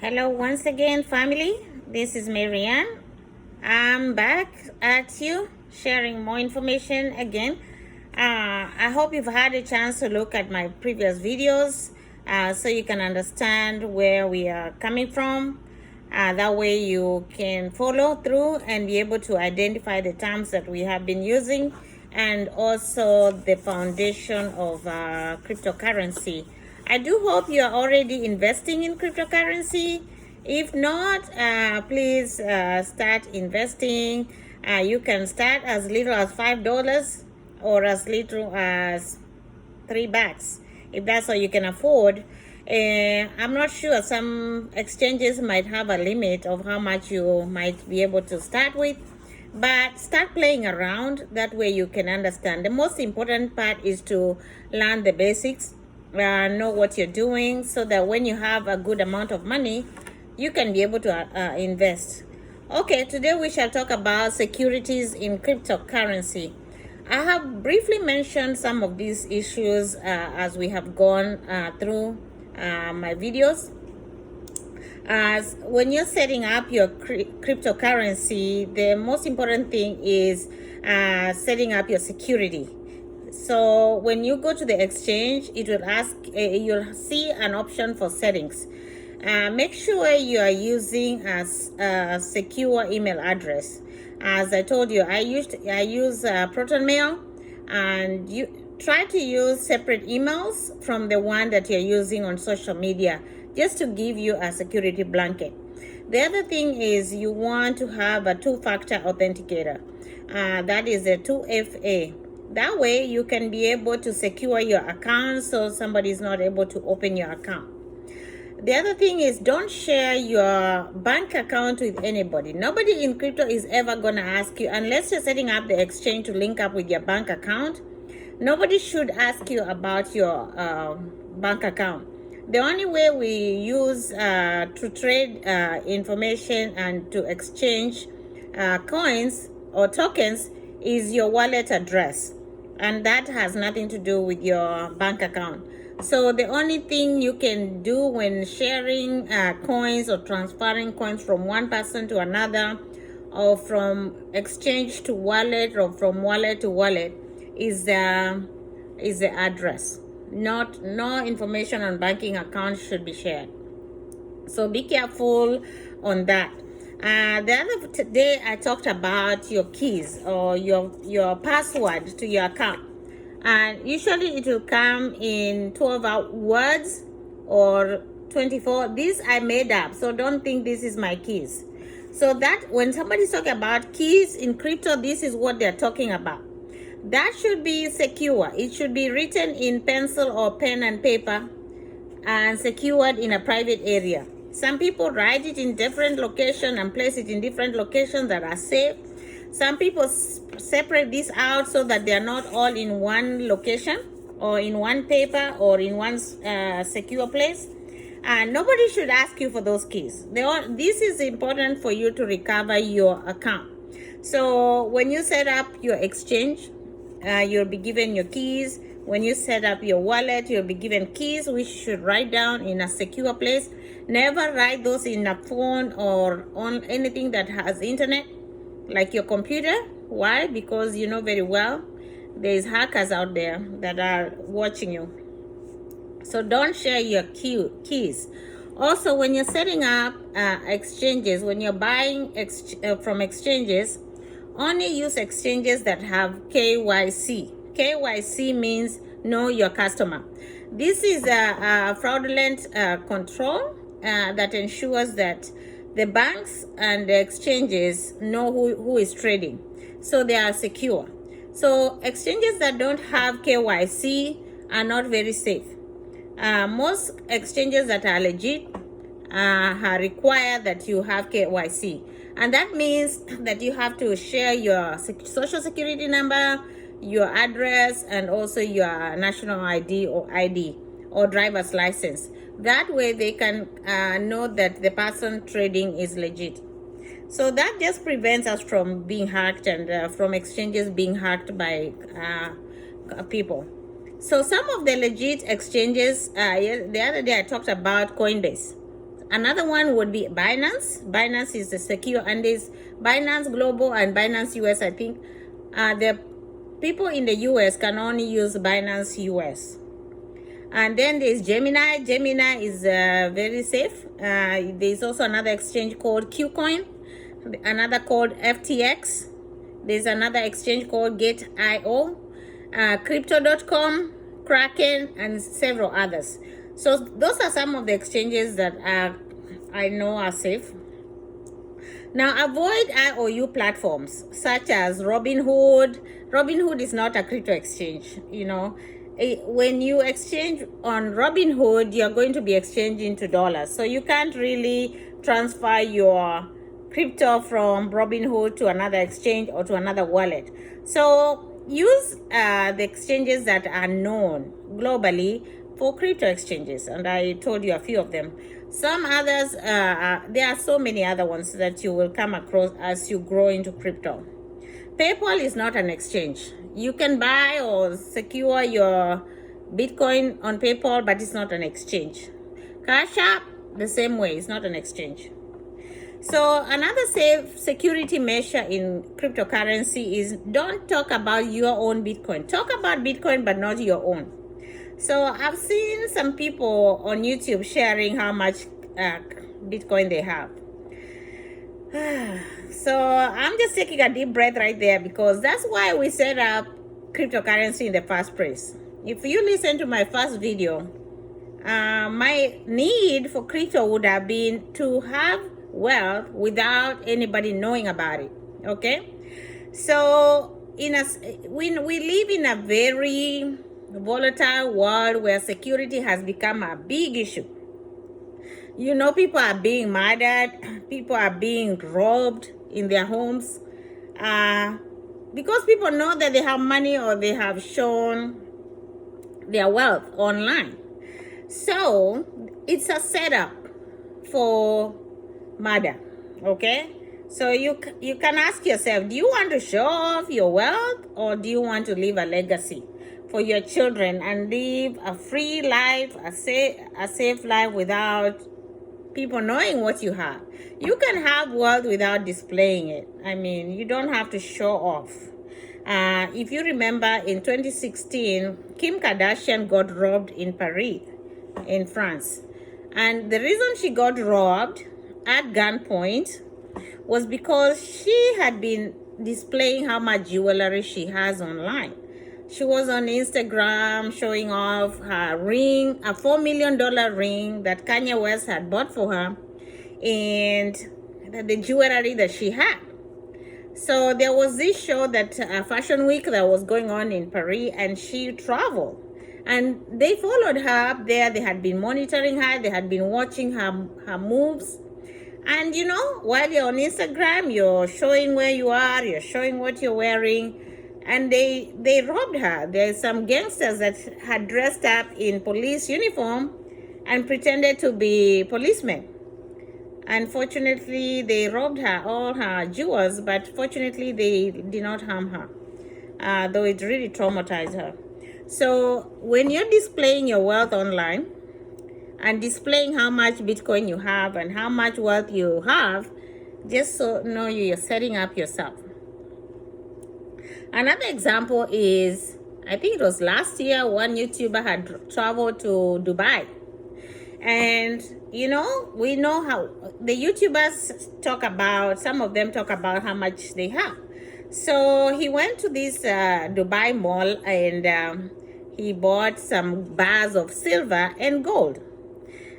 Hello once again, family. This is Marianne. I'm back at you sharing more information again. I hope you've had a chance to look at my previous videos so you can understand where we are coming from. That way you can follow through and be able to identify the terms that we have been using and also the foundation of cryptocurrency. I do hope you are already investing in cryptocurrency. If not, please start investing. You can start as little as $5 or as little as $3 if that's all you can afford. I'm not sure, some exchanges might have a limit of how much you might be able to start with, but start playing around. That way you can understand. The most important part is to learn the basics, know what you're doing, so that when you have a good amount of money, you can be able to invest. Okay, today we shall talk about securities in cryptocurrency. I have briefly mentioned some of these issues as we have gone through my videos. As when you're setting up your cryptocurrency, the most important thing is setting up your security. So when you go to the exchange, it will ask, you'll see an option for settings. Make sure you are using a secure email address. As I told you, I use Proton Mail, and you try to use separate emails from the one that you're using on social media, just to give you a security blanket. The other thing is you want to have a two-factor authenticator. That is a 2FA. That way you can be able to secure your account so somebody is not able to open your account. The other thing is, don't share your bank account with anybody. Nobody in crypto is ever going to ask you, unless you're setting up the exchange to link up with your bank account. Nobody should ask you about your bank account. The only way we use to trade information and to exchange coins or tokens is your wallet address, and that has nothing to do with your bank account. So the only thing you can do when sharing coins or transferring coins from one person to another, or from exchange to wallet, or from wallet to wallet, is the address. No information on banking accounts should be shared. So be careful on that. The other day I talked about your keys or your password to your account, and usually it will come in 12 words or 24. These I made up, so don't think this is my keys. So that when somebody's talking about keys in crypto, this is what they're talking about. That should be secure. It should be written in pencil or pen and paper and secured in a private area. Some people write it in different locations and place it in different locations that are safe. Some people separate this out so that they are not all in one location or in one paper or in one secure place. And nobody should ask you for those keys. This is important for you to recover your account. So when you set up your exchange, you'll be given your keys. When you set up your wallet, you'll be given keys, which you should write down in a secure place. Never write those in a phone or on anything that has internet, like your computer. Why? Because you know very well there's hackers out there that are watching you. So don't share your keys. Also, when you're setting up exchanges, when you're buying from exchanges, only use exchanges that have KYC. KYC means know your customer. This is a fraudulent control that ensures that the banks and the exchanges know who is trading, so they are secure. So exchanges that don't have KYC are not very safe. Most exchanges that are legit require that you have KYC, and that means that you have to share your social security number, your address, and also your national ID or driver's license. That way they can know that the person trading is legit. So that just prevents us from being hacked and from exchanges being hacked by people. So some of the legit exchanges, the other day I talked about Coinbase. Another one would be Binance. Binance is the secure, and there's Binance Global and Binance US. I think the people in the US can only use Binance US. And then there's Gemini. Gemini is very safe. There's also another exchange called Qcoin, another called FTX. There's another exchange called Gate.io, Crypto.com, Kraken, and several others. So those are some of the exchanges that I know are safe. Now, avoid IOU platforms such as Robinhood. Robinhood is not a crypto exchange. You know, when you exchange on Robinhood, you're going to be exchanging to dollars. So you can't really transfer your crypto from Robinhood to another exchange or to another wallet. So use the exchanges that are known globally for crypto exchanges, and I told you a few of them. Some others, there are so many other ones that you will come across as you grow into crypto. PayPal is not an exchange. You can buy or secure your Bitcoin on PayPal, but it's not an exchange. Cash App, the same way, it's not an exchange. So another safe security measure in cryptocurrency is don't talk about your own Bitcoin. Talk about Bitcoin, but not your own. So I've seen some people on YouTube sharing how much Bitcoin they have. So I'm just taking a deep breath right there, because that's why we set up cryptocurrency in the first place. If you listen to my first video, my need for crypto would have been to have wealth without anybody knowing about it. Okay, so we live in a very volatile world where security has become a big issue. You know, people are being murdered, people are being robbed in their homes because people know that they have money or they have shown their wealth online. So it's a setup for murder. Okay, so you can ask yourself, do you want to show off your wealth, or do you want to leave a legacy for your children and live a free life, a safe life without people knowing what you have? You can have wealth without displaying it. I mean, you don't have to show off. If you remember, in 2016, Kim Kardashian got robbed in Paris, in France. And the reason she got robbed at gunpoint was because she had been displaying how much jewelry she has online. She was on Instagram showing off her ring, a $4 million ring that Kanye West had bought for her, and the jewelry that she had. So there was this show that Fashion Week that was going on in Paris, and she traveled. And they followed her up there. They had been monitoring her. They had been watching her moves. And you know, while you're on Instagram, you're showing where you are, you're showing what you're wearing. And they robbed her. There's some gangsters that had dressed up in police uniform and pretended to be policemen. Unfortunately, they robbed her, all her jewels, but fortunately they did not harm her, though it really traumatized her. So when you're displaying your wealth online and displaying how much Bitcoin you have and how much wealth you have, just so know you're setting up yourself. Another example is, I think it was last year, one YouTuber had traveled to Dubai. And, you know, we know how the YouTubers talk about, some of them talk about how much they have. So he went to this Dubai mall and he bought some bars of silver and gold.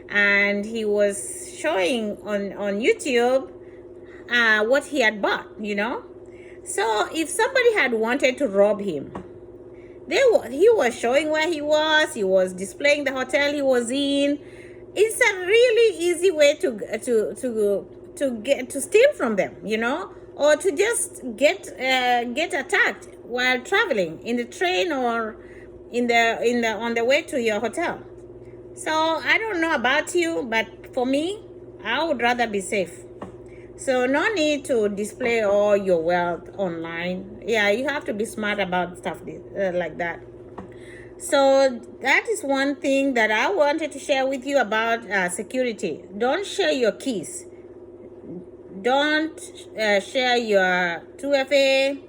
And he was showing on YouTube what he had bought, you know. So if somebody had wanted to rob him, he was showing where he was displaying the hotel he was in. It's a really easy way to steal from them, you know, or to just get attacked while traveling in the train or on the way to your hotel. So I don't know about you, but for me, I would rather be safe. So no need to display all your wealth online. Yeah, you have to be smart about stuff like that. So that is one thing that I wanted to share with you about security. Don't share your keys. Don't share your 2FA.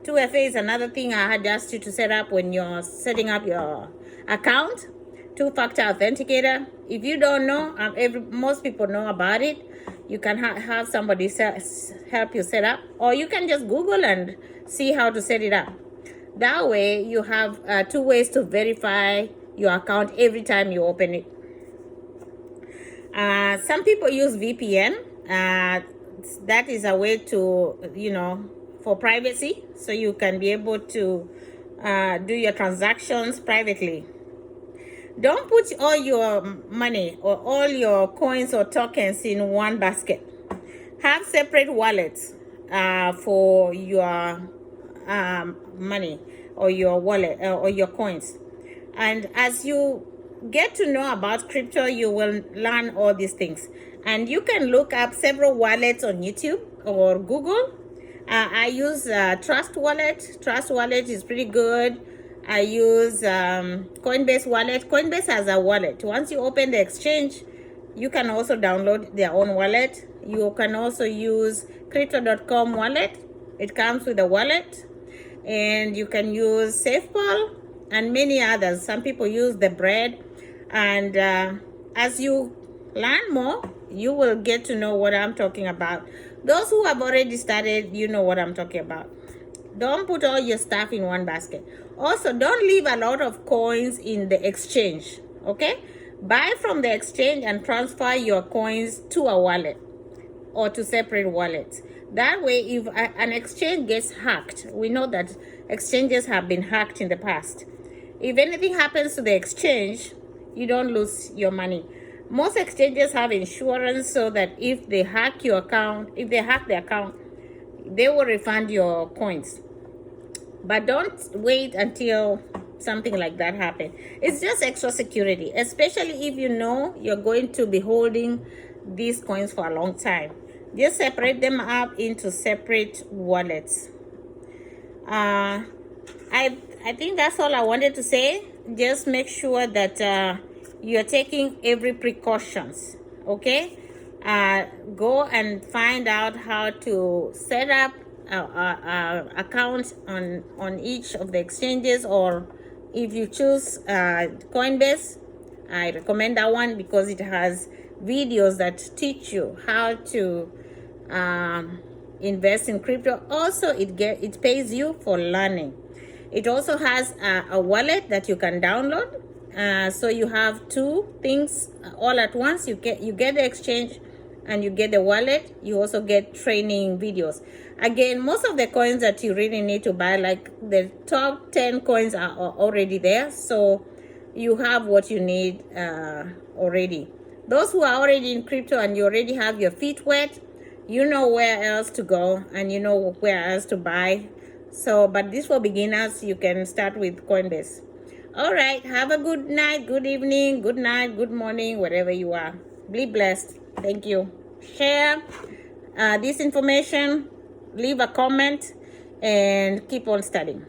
2FA is another thing I had asked you to set up when you're setting up your account. Two-factor authenticator. If you don't know, most people know about it. You can have somebody help you set up, or you can just Google and see how to set it up. That way, you have 2 ways to verify your account every time you open it. Some people use VPN. That is a way to, for privacy, so you can be able to do your transactions privately. Don't put all your money or all your coins or tokens in one basket. Have separate wallets for your money or your wallet or your coins. And as you get to know about crypto, you will learn all these things. And you can look up several wallets on YouTube or Google. I use Trust Wallet. Trust Wallet is pretty good. I use Coinbase Wallet. Coinbase has a wallet. Once you open the exchange, you can also download their own wallet. You can also use crypto.com wallet. It comes with a wallet. And you can use SafePal and many others. Some people use the bread. And as you learn more, you will get to know what I'm talking about. Those who have already started, you know what I'm talking about. Don't put all your stuff in one basket. Also, don't leave a lot of coins in the exchange, okay? Buy from the exchange and transfer your coins to a wallet or to separate wallets. That way, if an exchange gets hacked, we know that exchanges have been hacked in the past. If anything happens to the exchange, you don't lose your money. Most exchanges have insurance so that if they hack your account, if they hack the account, they will refund your coins. But don't wait until something like that happens. It's just extra security, especially if you know you're going to be holding these coins for a long time. Just separate them up into separate wallets. I think that's all I wanted to say. Just make sure that you're taking every precautions, okay? Go and find out how to set up account on each of the exchanges, or if you choose Coinbase, I recommend that one because it has videos that teach you how to invest in crypto. Also, it pays you for learning. It also has a wallet that you can download, so you have 2 things all at once. You get the exchange and you get the wallet. You also get training videos. Again, most of the coins that you really need to buy, like the top 10 coins, are already there, so you have what you need already. Those who are already in crypto and you already have your feet wet, you know where else to go and you know where else to buy. So, but this for beginners, you can start with Coinbase. All right, have a good night, good evening, good night, good morning, wherever you are. Be blessed. Thank you. Share this information, leave a comment, and keep on studying.